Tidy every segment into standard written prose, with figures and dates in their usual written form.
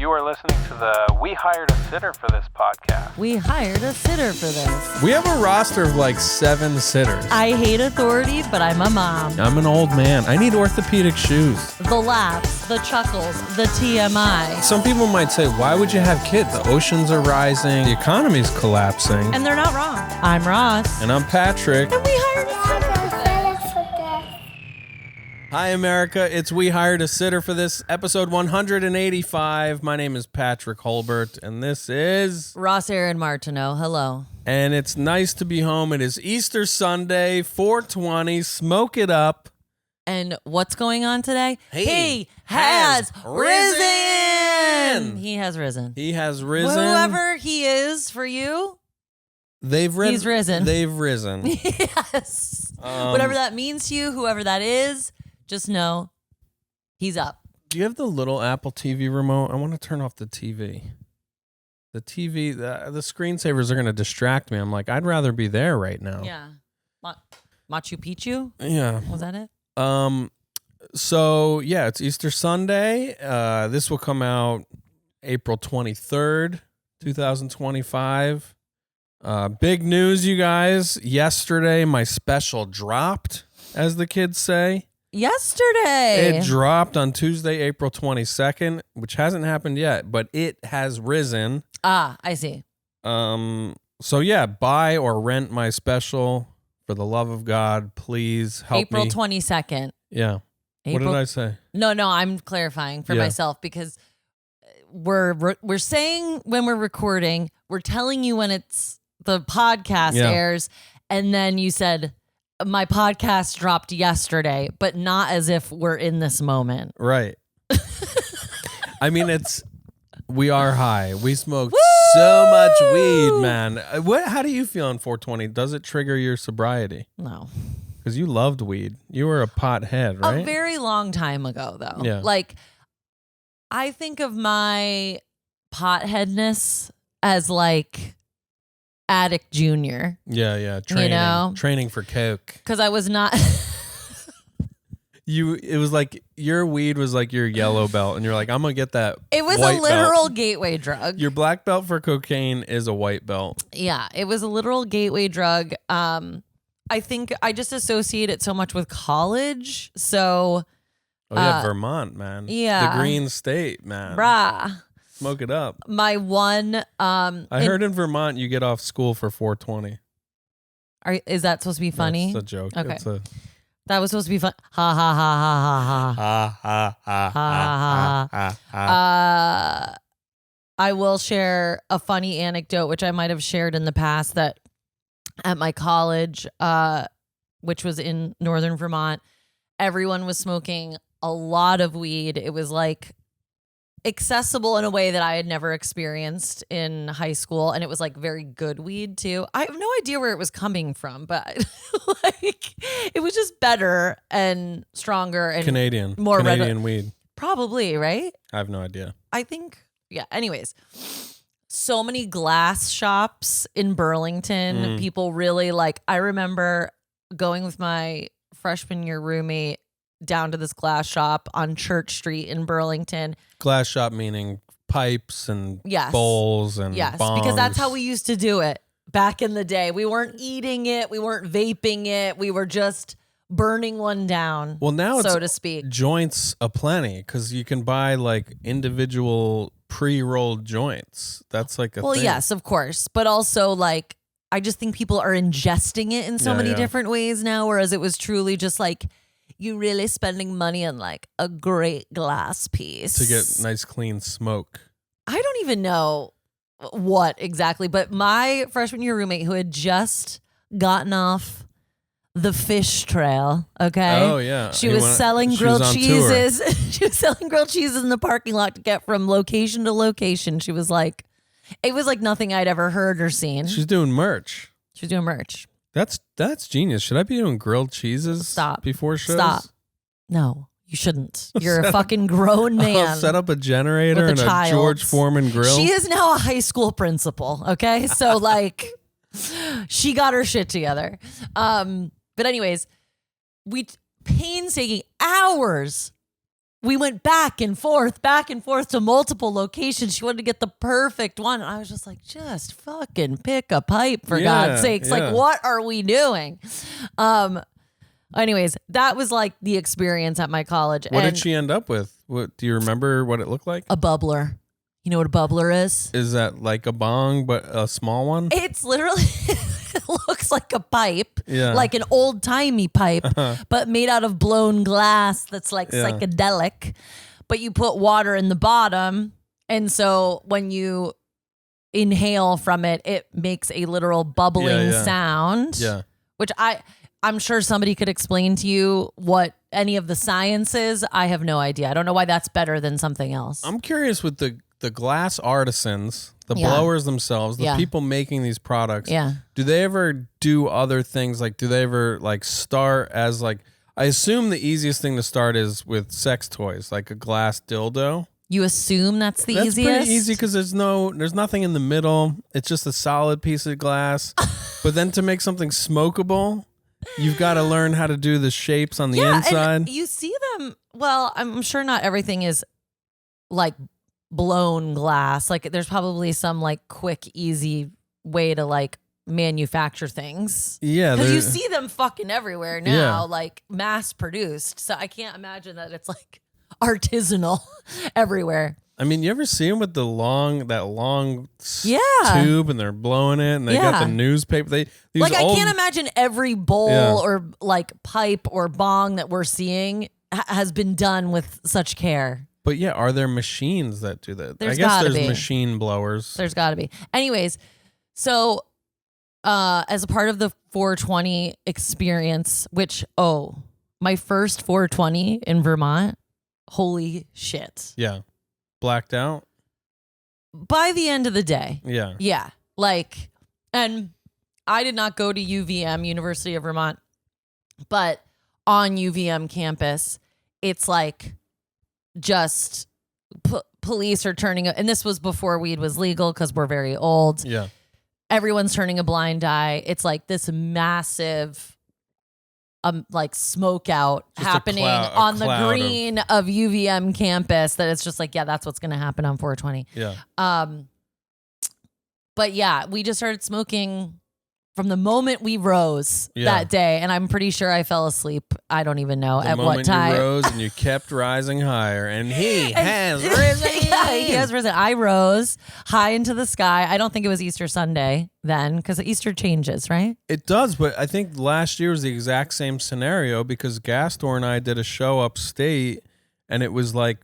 You are listening to the We Hired a Sitter for This podcast. We hired a sitter for this. We have a roster of like 7 sitters. I hate authority, but I'm a mom. I'm an old man. I need orthopedic shoes. The laughs, the chuckles, the TMI. Some people might say, why would you have kids? The oceans are rising. The economy's collapsing. And they're not wrong. I'm Ross. And I'm Patrick. And we hired a sitter. Hi, America. It's We Hired a Sitter for This, episode 185. My name is Patrick Holbert, and this is... Ross Aaron Martineau. Hello. And it's nice to be home. It is Easter Sunday, 420. Smoke it up. And what's going on today? He has has risen. risen. He has risen. He has risen. Whoever he is for you, He's risen. They've risen. yes. Whatever that means to you, whoever that is, just know he's up. Do you have the little Apple TV remote? I want to turn off the TV. The TV, the screensavers are going to distract me. I'm like, I'd rather be there right now. Yeah. Machu Picchu? Yeah. Was that it? So, yeah, it's Easter Sunday. This will come out April 23rd, 2025. Big news, you guys. Yesterday, my special dropped, as the kids say. Yesterday. It dropped on Tuesday, April 22nd, which hasn't happened yet, but it has risen. Ah, I see. So yeah, buy or rent my special. For the love of God, please help April me. 22nd. Yeah. What did I say? No, I'm clarifying for myself because we're saying when we're recording, we're telling you when it's the podcast airs, and then you said my podcast dropped yesterday, but not as if we're in this moment. Right. I mean, we are high. We smoked so much weed, man. How do you feel on 420? Does it trigger your sobriety? No. Because you loved weed. You were a pothead, right? A very long time ago, though. Yeah. Like, I think of my potheadness as like Addict Junior. Yeah. Training. You know? Training for coke. Because I was not... It was like your weed was like your yellow belt, and you're like, I'm gonna get that. It was white a literal belt. gateway drug. Your black belt for cocaine is a white belt. Yeah, it was a literal gateway drug. I think I just associate it so much with college. So, Oh yeah, Vermont, man. Yeah. The Green State, man. brah. Smoke it up. My one. I heard in Vermont you get off school for 420. Is that supposed to be funny? That's a joke. Okay. It's a That was supposed to be fun. Ha ha ha ha ha ha ha ha ha ha ha. ha. I will share a funny anecdote, which I might have shared in the past, that at my college, which was in northern Vermont, everyone was smoking a lot of weed. It was like accessible in a way that I had never experienced in high school, and it was like very good weed too. I have no idea where it was coming from, but like it was just better and stronger and more more Canadian weed. Probably, right? I have no idea. I think, yeah. Anyways, so many glass shops in Burlington. People really like, I remember going with my freshman year roommate down to this glass shop on Church Street in Burlington. Glass shop meaning pipes and Yes. bowls and bongs. Because that's how we used to do it back in the day. We weren't eating it. We weren't vaping it. We were just burning one down. Well, now so it's to speak. joints aplenty because you can buy like individual pre-rolled joints. That's like a Well, thing. yes, of course. But also like, I just think people are ingesting it in so many different ways now, whereas it was truly just like, you really spending money on like a great glass piece to get nice clean smoke. I don't even know what exactly, but my freshman year roommate who had just gotten off the Phish trail, okay? Oh yeah. She was selling grilled on cheeses. She was selling grilled cheeses in the parking lot to get from location to location. She was like, it was like nothing I'd ever heard or seen. She's doing merch. She's doing merch. That's genius. Should I be doing grilled cheeses Stop. before shows? Stop. No, you shouldn't. You're a fucking grown man. I'll set up a generator with and a George Foreman grill. She is now a high school principal, okay? So like she got her shit together. But anyways, we painstaking hours we went back and forth to multiple locations. She wanted to get the perfect one. And I was just like, just fucking pick a pipe for God's sakes. Yeah. Like, what are we doing? Anyways, that was like the experience at my college. What did she end up with? What do you remember what it looked like? A bubbler. You know what a bubbler is? Is that like a bong, but a small one? It's literally, it looks like a pipe, Yeah. like an old timey pipe, but made out of blown glass that's like psychedelic. But you put water in the bottom. And so when you inhale from it, it makes a literal bubbling sound. Yeah. Which I'm sure somebody could explain to you what any of the science is. I have no idea. I don't know why that's better than something else. I'm curious with the glass artisans, the blowers themselves, the people making these products. Yeah. Do they ever do other things? Like, do they ever like start as like, I assume the easiest thing to start is with sex toys, like a glass dildo. You assume that's the easiest? That's pretty easy because there's nothing in the middle. It's just a solid piece of glass. But then to make something smokable, you've got to learn how to do the shapes on the inside. And you see them. Well, I'm sure not everything is like blown glass. Like there's probably some like quick, easy way to like manufacture things. Yeah. Because you see them fucking everywhere now, like mass produced. So I can't imagine that it's like artisanal everywhere. I mean, you ever see them with that long tube and they're blowing it and they got the newspaper? I can't imagine every bowl or like pipe or bong that we're seeing has been done with such care. But yeah, are there machines that do that? There's I guess there's be. machine blowers. There's got to be. Anyways, so as a part of the 420 experience, which, my first 420 in Vermont, holy shit. Yeah. Blacked out? By the end of the day. Yeah. Yeah. Like, and I did not go to UVM, University of Vermont, but on UVM campus, it's like just police are turning, and this was before weed was legal because we're very old. Yeah. Everyone's turning a blind eye. It's like this massive like smoke out just happening on the green of UVM campus that it's just like, yeah, that's what's going to happen on 420. Yeah. But yeah, we just started smoking from the moment we rose that day. And I'm pretty sure I fell asleep. I don't even know at what time. You rose and you kept rising higher and he has risen. Yeah, he has risen. I rose high into the sky. I don't think it was Easter Sunday then because Easter changes, right? It does, but I think last year was the exact same scenario because Gastor and I did a show upstate and it was like,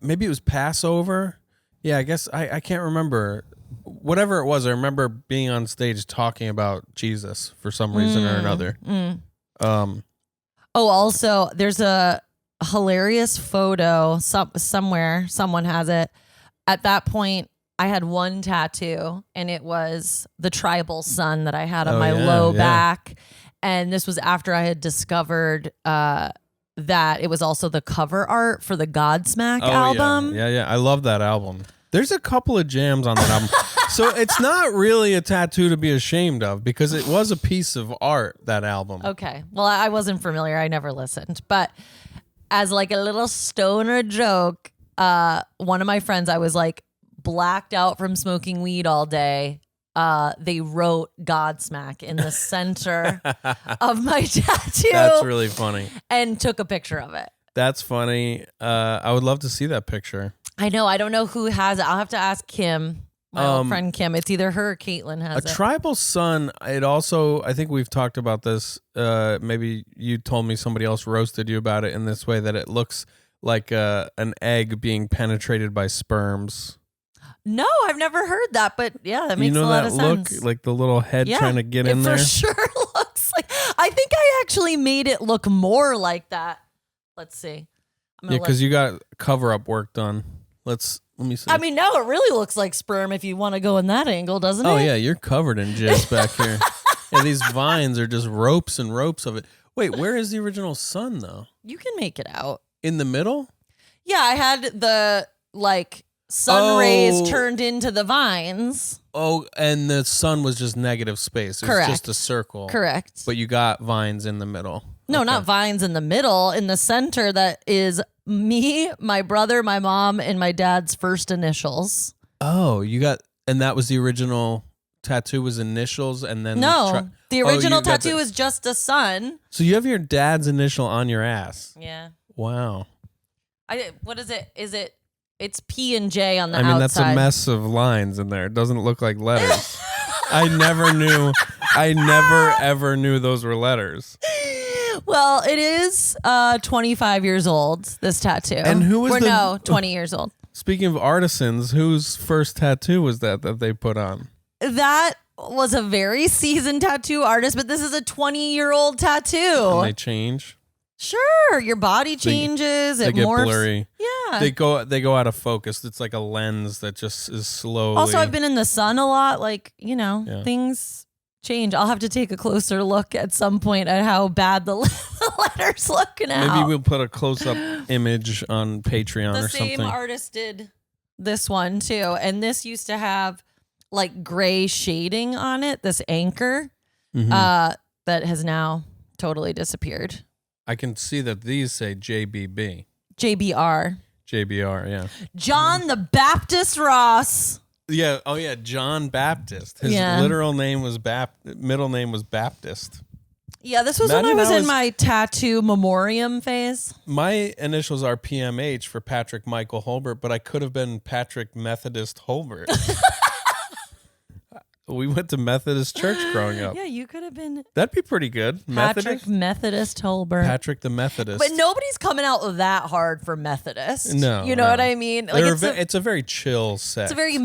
maybe it was Passover. Yeah, I guess I can't remember. Whatever it was, I remember being on stage talking about Jesus for some reason or another. Also, there's a hilarious photo somewhere. Someone has it. At that point, I had one tattoo, and it was the tribal sun that I had on my low back. And this was after I had discovered that it was also the cover art for the Godsmack album. Yeah. I love that album. There's a couple of jams on that album. So it's not really a tattoo to be ashamed of because it was a piece of art, that album. Okay. Well, I wasn't familiar. I never listened. But as like a little stoner joke, one of my friends, I was like blacked out from smoking weed all day. They wrote Godsmack in the center of my tattoo. That's really funny. And took a picture of it. That's funny. I would love to see that picture. I know. I don't know who has it. I'll have to ask Kim, my old friend Kim. It's either her or Caitlin has it. A tribal sun, it also, I think we've talked about this. Maybe you told me somebody else roasted you about it in this way, that it looks like an egg being penetrated by sperms. No, I've never heard that, but yeah, that makes a lot of sense. You know that look, like the little head trying to get in there? It for sure looks like, I think I actually made it look more like that. Let's see. Yeah, because you got cover-up work done. Let me see. I mean, now it really looks like sperm if you want to go in that angle, doesn't it? Oh, yeah, you're covered in jizz back here. Yeah, these vines are just ropes and ropes of it. Wait, where is the original sun, though? You can make it out. In the middle? Yeah, I had the, like, sun rays turned into the vines. Oh, and the sun was just negative space. It was just a circle. Correct. But you got vines in the middle. No, Okay. not vines in the middle. In the center, that is me, my brother, my mom, and my dad's first initials. Oh, and that was the original tattoo was initials and then No, the original you got tattoo is just a sun. So you have your dad's initial on your ass. Yeah. Wow. What is it? It's P and J on the I mean, outside. that's a mess of lines in there. It doesn't look like letters. I never ever knew those were letters. Well, it is 25 years old, this tattoo. And who was 20 years old. Speaking of artisans, whose first tattoo was that they put on? That was a very seasoned tattoo artist, but this is a 20-year-old tattoo. And they change. Sure, your body changes. They it get morphs. blurry. Yeah. They go out of focus. It's like a lens that just is slowly. Also, I've been in the sun a lot. Like, Yeah. things change. I'll have to take a closer look at some point at how bad the letters look now. Maybe we'll put a close-up image on Patreon The or same something. artist did this one too, and this used to have like gray shading on it. This anchor Mhm. that has now totally disappeared. I can see that these say JBB. JBR. JBR, yeah. John the Baptist Ross. Yeah, oh yeah, John Baptist. His Yeah. literal name was middle name was Baptist. Yeah, this was when I Imagine was I in was- my tattoo memoriam phase. My initials are PMH for Patrick Michael Holbert, but I could have been Patrick Methodist Holbert. We went to Methodist church growing up. Yeah, you could have been That'd be pretty good. Patrick Methodist Holbert. Patrick the Methodist. But nobody's coming out that hard for Methodist. No, You know no. what I mean? Like It's a very chill set. it's a very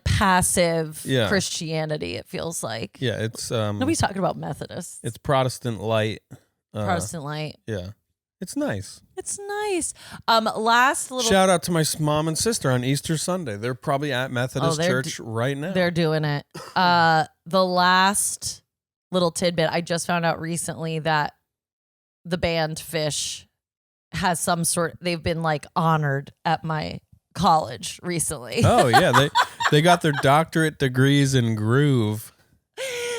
passive Yeah. Christianity, it feels like. Yeah, it's Nobody's talking about Methodists. it's Protestant light. Protestant light. Yeah. It's nice. It's nice. Last little Shout out to my mom and sister on Easter Sunday. They're probably at Methodist they're Church right now. they're doing it. The last little tidbit, I just found out recently that the band Phish has they've been like honored at my college recently. Oh yeah, they got their doctorate degrees in groove.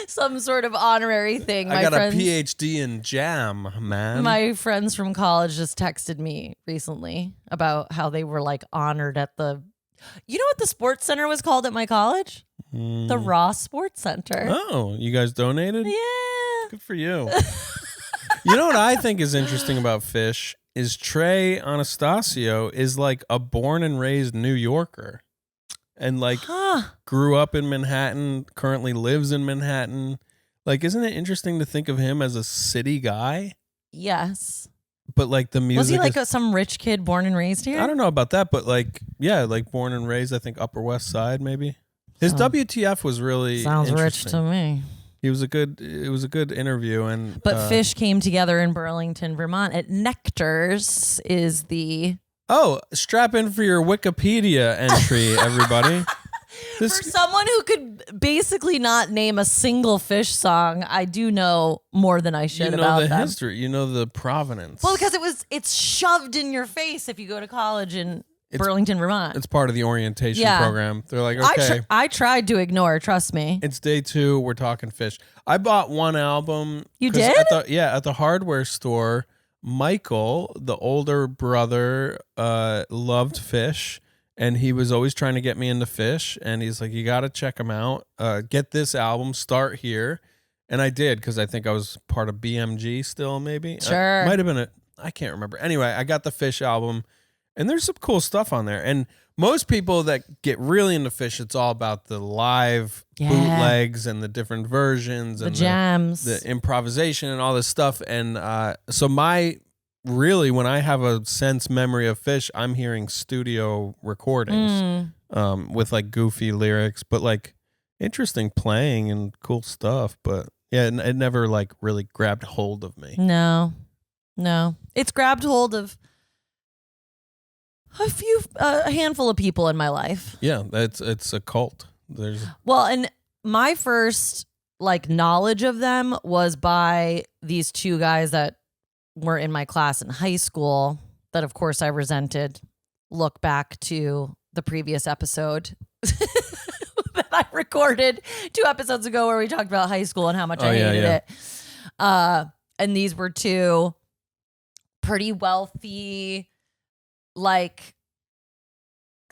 Some sort of honorary thing. I got a PhD in jam, man. My friends from college just texted me recently about how they were like honored at you know what the sports center was called at my college? The Ross Sports Center. Oh, you guys donated? Yeah. Good for you. You know what I think is interesting about Phish is Trey Anastasio is like a born and raised New Yorker. And like grew up in Manhattan, currently lives in Manhattan. Like, isn't it interesting to think of him as a city guy? Yes. But like the music Was he like is, some rich kid born and raised here? I don't know about that, but like, yeah, like born and raised, I think Upper West Side maybe. His Oh. WTF was really Sounds rich interesting. to me. It was a good interview, and But Phish came together in Burlington, Vermont at Nectar's is the strap in for your Wikipedia entry, everybody. for someone who could basically not name a single Phish song, I do know more than I should you know about the them. history, you know the provenance. Well, because it's shoved in your face if you go to college in Burlington, Vermont. It's part of the orientation Yeah. program. They're like, okay, I tried to ignore, trust me. it's day 2. We're talking Phish. I bought one album. You 'cause did? At the hardware store. Michael, the older brother, loved Phish, and he was always trying to get me into Phish. And he's like, "You got to check them out. Get this album. Start here." And I did because I think I was part of BMG still. Maybe Sure. might have been I can't remember. Anyway, I got the Phish album, and there's some cool stuff on there. And most people that get really into Phish, it's all about the live bootlegs and the different versions The and jams. the improvisation and all this stuff. And so when I have a sense memory of Phish, I'm hearing studio recordings with like goofy lyrics, but like interesting playing and cool stuff. But yeah, it never like really grabbed hold of me. No. It's grabbed hold of a handful of people in my life. Yeah, it's a cult. Well, and my first like knowledge of them was by these two guys that were in my class in high school that of course I resented. Look back to the previous episode that I recorded 2 episodes ago where we talked about high school and how much I hated it. And these were two pretty wealthy, like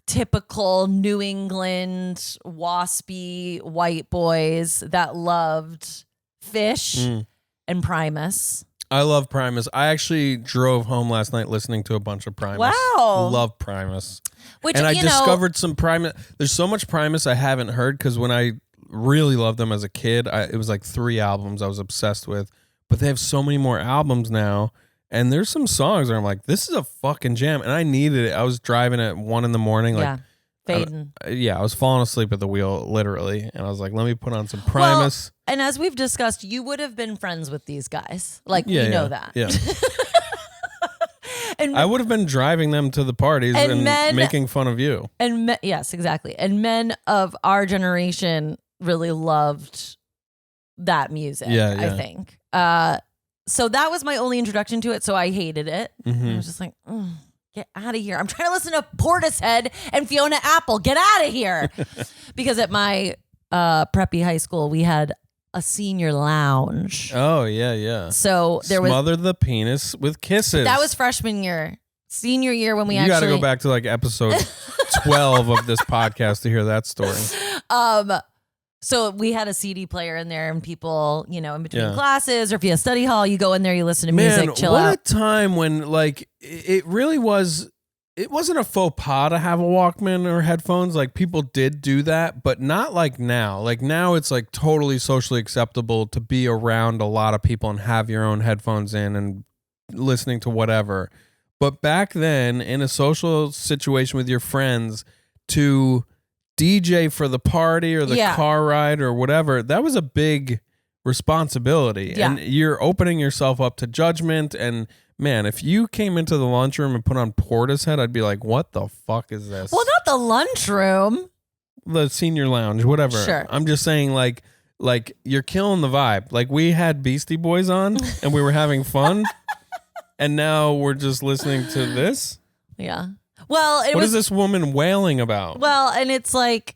typical New England waspy white boys that loved Phish and Primus. I love Primus. I actually drove home last night listening to a bunch of Primus. Wow. Love Primus. Which, and I you discovered some Primus. There's so much Primus I haven't heard because when I really loved them as a kid, it was like 3 albums I was obsessed with. But they have so many more albums now. And there's some songs where I'm like, this is a fucking jam. And I needed it. I was driving at 1 a.m. like fading. I was falling asleep at the wheel, literally. And I was like, let me put on some Primus. Well, and as we've discussed, you would have been friends with these guys. Like, we know that. Yeah. And I would have been driving them to the parties and making fun of you. And yes, exactly. And men of our generation really loved that music, I think. So that was my only introduction to it. So I hated it. I was just like, get out of here. I'm trying to listen to Portishead and Fiona Apple. Get out of here. Because at my preppy high school, we had a senior lounge. Oh, yeah. So there was... Smother the penis with kisses. That was freshman year. Senior year when we You got to go back to like episode 12 of this podcast to hear that story. So we had a CD player in there, and people, in between classes, or if you have study hall, you go in there, you listen to music, chill out. What a time when, like, it really was. It wasn't a faux pas to have a Walkman or headphones. Like, people did do that, but not like now. Like, now it's like totally socially acceptable to be around a lot of people and have your own headphones in and listening to whatever. But back then, in a social situation with your friends, to DJ for the party or the car ride or whatever, that was a big responsibility. Yeah. And you're opening yourself up to judgment. And man, if you came into the lunchroom and put on Portishead, I'd be like, what the fuck is this? Well, not the lunchroom. The senior lounge, whatever. Sure. I'm just saying, like you're killing the vibe. Like, we had Beastie Boys on and we were having fun. And now we're just listening to this. Yeah. Well, what is this woman wailing about? Well, and it's like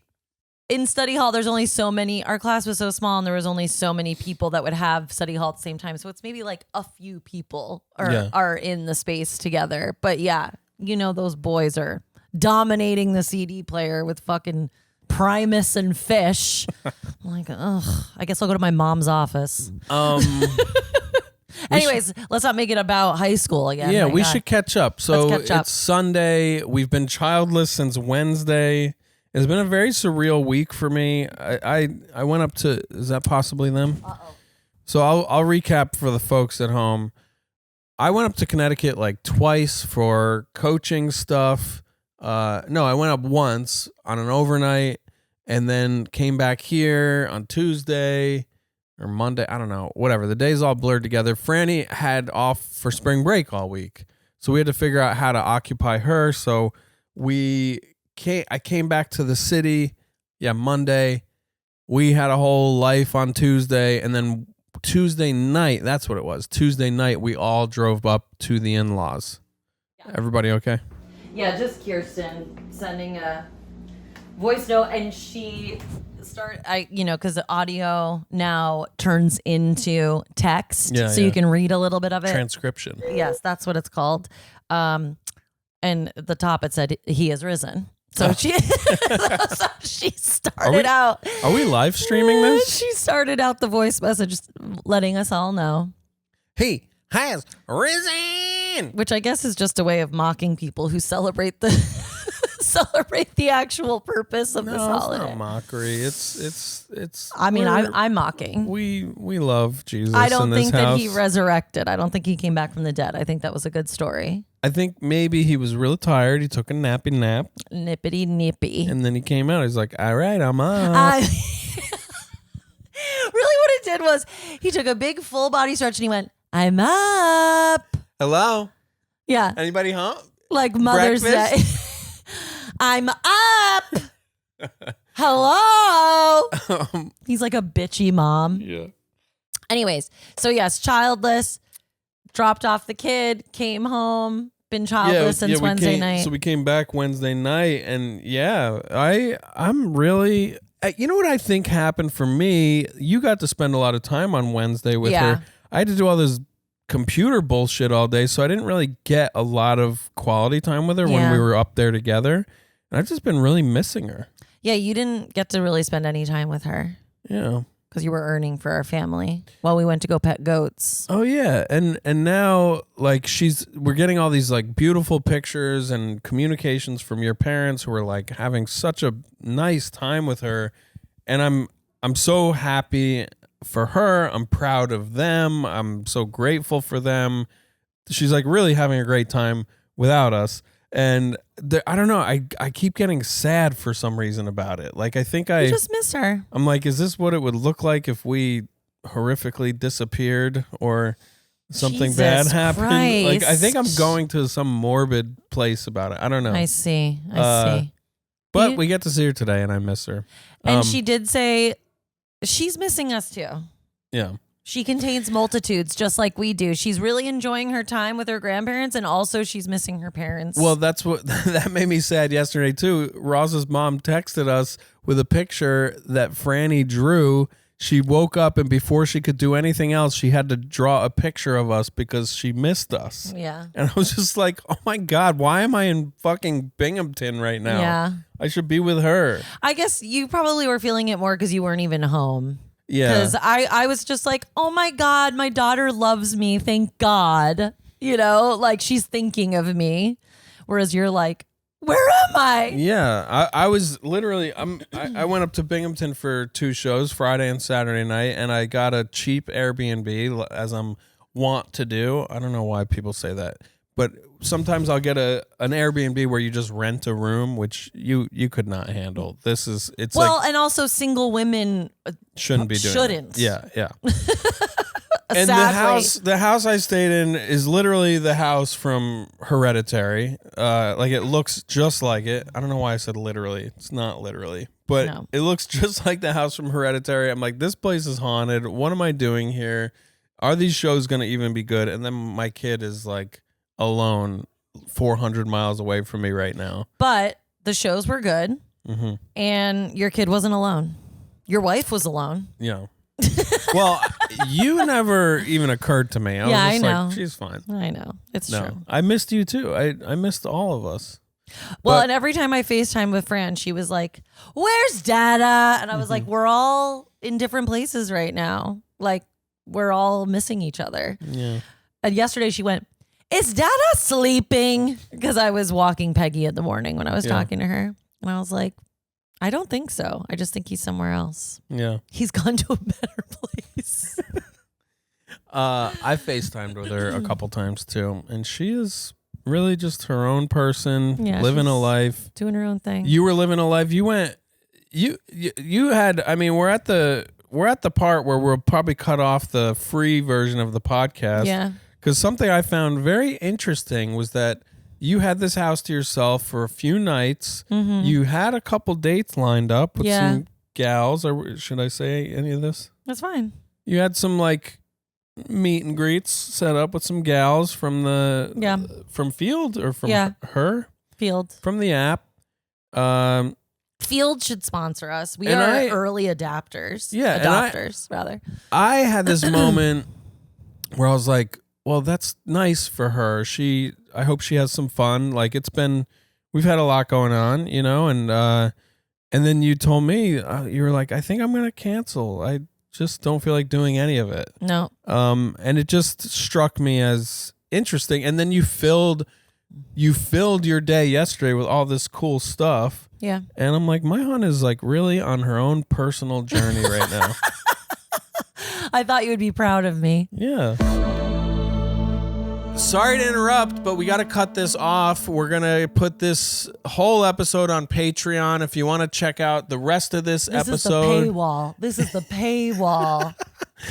in study hall, there's only so many. Our class was so small, and there was only so many people that would have study hall at the same time. So it's maybe like a few people are in the space together. But yeah, those boys are dominating the CD player with fucking Primus and Phish. I'm like, ugh. I guess I'll go to my mom's office. Anyways, let's not make it about high school again. Yeah, we should catch up. So Let's catch up. It's Sunday. We've been childless since Wednesday. It's been a very surreal week for me. I went up to, is that possibly them? Uh-oh. So I'll recap for the folks at home. I went up to Connecticut like twice for coaching stuff. No, I went up once on an overnight and then came back here on Tuesday or Monday, I don't know, whatever. The days all blurred together. Franny had off for spring break all week. So we had to figure out how to occupy her. So I came back to the city, Monday. We had a whole life on Tuesday. And then Tuesday night, that's what it was. Tuesday night, we all drove up to the in-laws. Yeah. Everybody okay? Yeah, just Kirsten sending a voice note, and she because the audio now turns into text, you can read a little bit of it. Transcription. Yes, that's what it's called. And at the top it said, "He is risen." So she started out. Are we live streaming this? She started out the voice message, letting us all know he has risen, which I guess is just a way of mocking people who celebrate the actual purpose of this holiday. It's not mockery. It's. I mean, I'm mocking. We love Jesus. I don't think that house. he resurrected. I don't think he came back from the dead. I think that was a good story. I think maybe he was really tired. He took a nappy nap. Nippity nippy. And then he came out. He's like, all right, I'm up. Really what it did was he took a big full body stretch and he went, I'm up. Hello? Yeah. Anybody home? Like Mother's Day. I'm up. Hello. He's like a bitchy mom. Yeah. Anyways, so yes, childless, dropped off the kid, came home, been childless since Wednesday night. So we came back Wednesday night, and I'm really, you know what I think happened for me? You got to spend a lot of time on Wednesday with her. I had to do all this computer bullshit all day, so I didn't really get a lot of quality time with her when Yeah. we were up there together. And I've just been really missing her. Yeah, you didn't get to really spend any time with her Yeah. because you were earning for our family while we went to go pet goats. Oh yeah, and now like we're getting all these like beautiful pictures and communications from your parents who are like having such a nice time with her, and I'm so happy for her. I'm proud of them. I'm so grateful for them. She's like really having a great time without us. And I don't know. I keep getting sad for some reason about it. Like I think You just miss her. I'm like, is this what it would look like if we horrifically disappeared or something Jesus bad happened? Like I think I'm Christ. going to some morbid place about it. I don't know. I see. I see. But You- we get to see her today, and I miss her. And she did say she's missing us too. Yeah. She contains multitudes just like we do. She's really enjoying her time with her grandparents, and also she's missing her parents. Well, that's what that made me sad yesterday too. Ross's mom texted us with a picture that Franny drew. She woke up, and before she could do anything else, she had to draw a picture of us because she missed us. Yeah. And I was just like, oh my God, why am I in fucking Binghamton right now? Yeah. I should be with her. I guess you probably were feeling it more because you weren't even home. Yeah. Because I was just like, oh my God, my daughter loves me. Thank God. You know, like she's thinking of me. Whereas you're like, where am I? Yeah. I was literally, I went up to Binghamton for 2 shows, Friday and Saturday night, and I got a cheap Airbnb, as I'm wont to do. I don't know why people say that, but sometimes I'll get an Airbnb where you just rent a room, which you could not handle. It's Well, like and also single women shouldn't be doing shouldn't. it. Yeah. And sadly. the house I stayed in is literally the house from Hereditary. Like it looks just like it. I don't know why I said literally. It's not literally, but No. it looks just like the house from Hereditary. I'm like, this place is haunted. What am I doing here? Are these shows going to even be good? And then my kid is like alone 400 miles away from me right now. But the shows were good, Mm-hmm. and your kid wasn't alone. Your wife was alone. Yeah. Well, you never even occurred to me. I Yeah, was just I know. like, she's fine. I know. It's No, true. I missed you too. I missed all of us. Well, But- and every time I FaceTime with Fran, she was like, where's Dada? And I was like, we're all in different places right now. Like, we're all missing each other. Yeah. And yesterday she went, is Dada sleeping? Because I was walking Peggy in the morning when I was Yeah. talking to her. And I was like, I don't think so. I just think he's somewhere else. Yeah. He's gone to a better place. I FaceTimed with her a couple times too, and she is really just her own person, Yeah, living a she's- life. Doing her own thing. You were living a life. You went. You had. I mean, we're at the part where we'll probably cut off the free version of the podcast. Yeah. Because something I found very interesting was that you had this house to yourself for a few nights. Mm-hmm. You had a couple dates lined up with Yeah. some gals, or should I say any of this? That's fine. You had some like meet and greets set up with some gals from from Field or from Yeah. her Field. from the app. Field should sponsor us. We And are I- early adapters. Yeah, and I- Adopters, rather. I had this moment where I was like, well, that's nice for her. I hope she has some fun. Like we've had a lot going on, you know, and then you told me, you were like, I think I'm going to cancel. I just don't feel like doing any of it. No. And it just struck me as interesting. And then you filled your day yesterday with all this cool stuff. Yeah. And I'm like, my hunt is like really on her own personal journey right now. I thought you would be proud of me. Yeah. Sorry to interrupt, but we got to cut this off. We're going to put this whole episode on Patreon. If you want to check out the rest of this This episode, is the paywall. This is the paywall.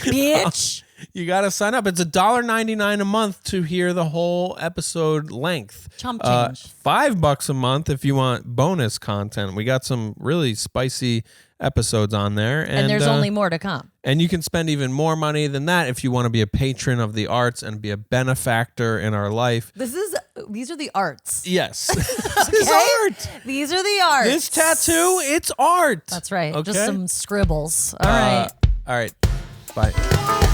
Bitch. you got to sign up. It's $1.99 a month to hear the whole episode length. Chump change. $5 a month if you want bonus content. We got some really spicy episodes on there. And there's only more to come. And you can spend even more money than that if you want to be a patron of the arts and be a benefactor in our life. These are the arts. Yes. This is Okay? art. These are the arts. This tattoo, it's art. That's right. Okay? Just some scribbles. All right. All right. Bye.